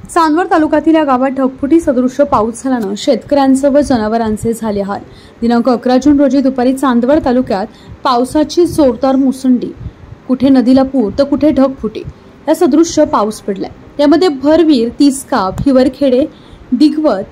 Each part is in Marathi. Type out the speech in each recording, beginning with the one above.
चांदवड तालुक्यातील या गावात ढगफुटी सदृश्य पाऊस झाल्याने शेतकऱ्यांचे व जनावरांचे झाले हाल। दिनांक 11 जून रोजी दुपारी चांदवड तालुक्यात पावसाची जोरदार मुसंडी, कुठे नदीला पूर तर कुठे ढगफुटी या सदृश्य पाऊस पडलाय। यामध्ये भरवीर, तिसका, भिवरखेडे, दिगवत,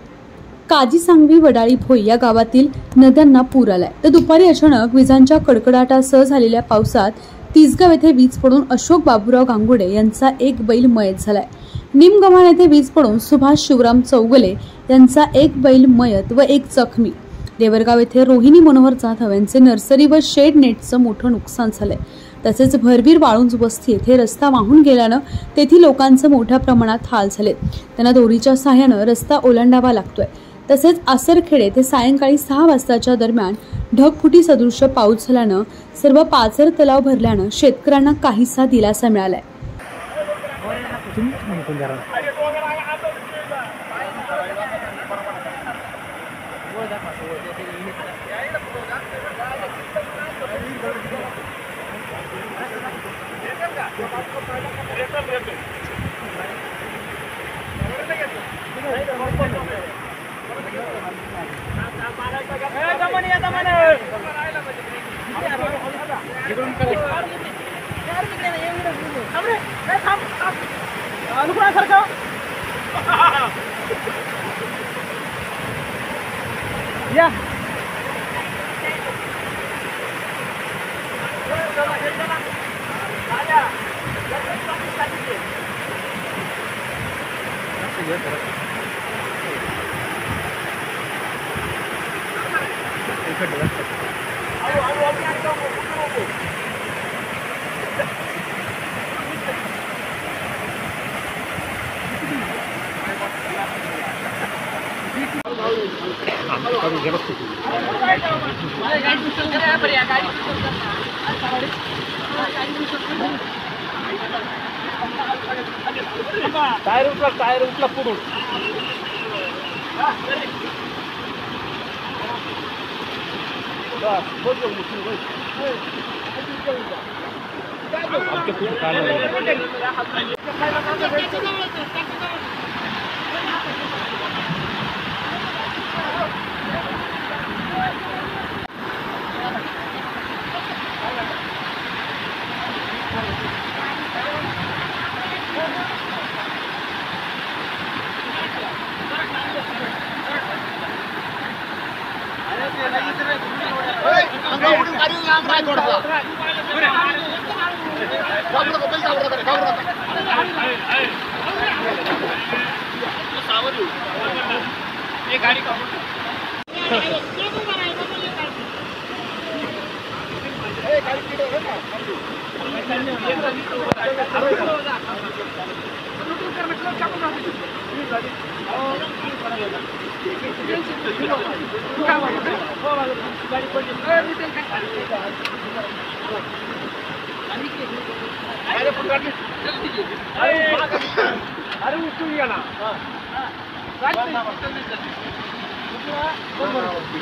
काजीसांगवी, वडाळी, भोई या गावातील नद्यांना पूर आलाय। तर दुपारी अचानक विजांच्या कडकडाटासह झालेल्या पावसात तिसगाव येथे वीज पडून अशोक बाबूराव गांगुडे यांचा एक बैल मयत झालाय। निमगव्हाण येथे वीज पडून सुभाष शिवराम चौगले यांचा एक बैल मयत व एक जखमी। देवरगाव येथे रोहिणी मनोहर जाधव यांचे नर्सरी व शेड नेटचं मोठं नुकसान झालंय। तसेच भरवीर वाळुंज वस्ती येथे रस्ता वाहून गेल्यानं तेथील लोकांचे मोठ्या प्रमाणात हाल झाले। त्यांना दोरीच्या सहाय्याने रस्ता ओलांडावा लागतोय। तसेच आसरखेडे ते सायंकाळी 6 वाजताच्या दरम्यान ढगफुटी सदृश्य पाऊस झाल्यानं सर्व पाझर तलाव भरल्यानं शेतकऱ्यांना काहीसा दिलासा मिळालाय। टायर उठला पुढून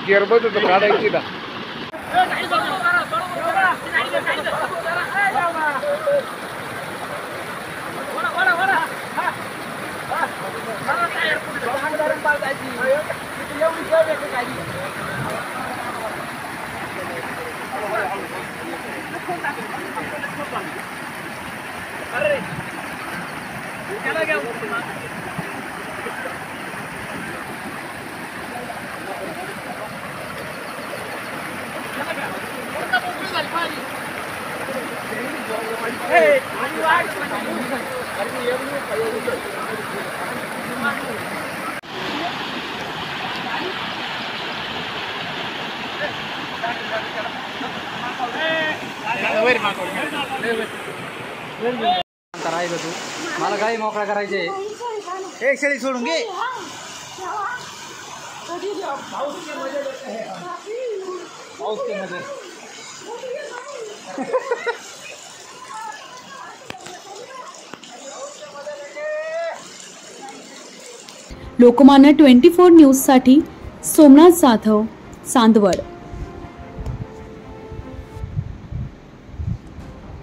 गियर बदल काढायची ना करायचं तू मला काही मोकळा करायचे एक शेळी सोडून घे लोकमान्य 24 न्यूज साठी सोमनाथ जाधव, चांदवड।